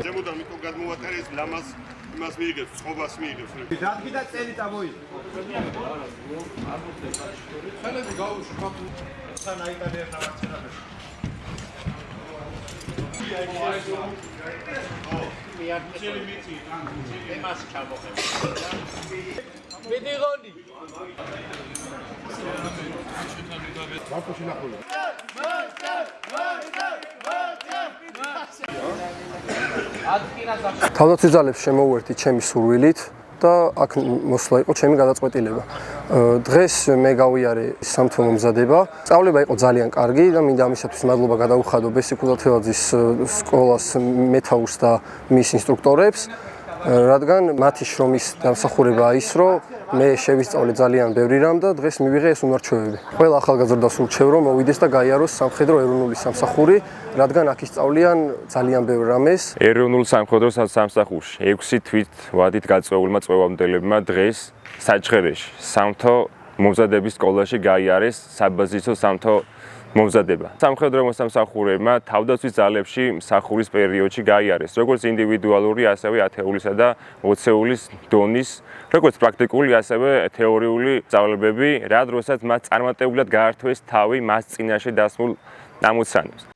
ზემოდან მიკრო გადმოვატარეს ლამას იმას მიიღებს, წყობას მიიღებს. დადგი და წელი წამოიღო. ხელები გაუშვა. თან აიტალია სამართლიანობაში. თავდაცვის ძალებს შემოვერთი ჩემი სურვილით და აქ მოსვლა იყო ჩემი გადაწყვეტილება. დღეს მე გავიარე სამთო მომზადება. სწავლება იყო ძალიან კარგი და მინდა ამისათვის მადლობა გადაუხადო ბესი კულათელაძის სკოლას მეთაურს და მის ინსტრუქტორებს, რადგან მათი შრომის დამსახურებაა ის, რომ მე შევისწავლე ძალიან ბევრი რამ და დღეს მივიღე ეს უნარჩვევები. ყველა ახალგაზრდას ურჩევ, რომ მოვიდეს და გაიაროს სამხედრო ეროვნული სამსახური, რადგან აქ ისწავლიან ძალიან ბევრ რამეს. ეროვნულ სამხედრო სამსახურში 6 თვით ვადით გაწვეულმა წვევამდელებმა დღეს საჩხერეში სამთო მომზადების სკოლაში გაიარეს საბაზისო სამთო მომზადება. სამხედრო მოსამსახურეებმა თავდაცვის ძალებში მსახურის პერიოდში გაიარეს როგორც ინდივიდუალური, ასევე ათეულისა და 20-ეულის დონის, როგორც პრაქტიკული, ასევე თეორიული სწავლებები, რა დროსაც მათ წარმატებულად გაართვეს თავი მას წინაშე დასმულ ამოცანებს.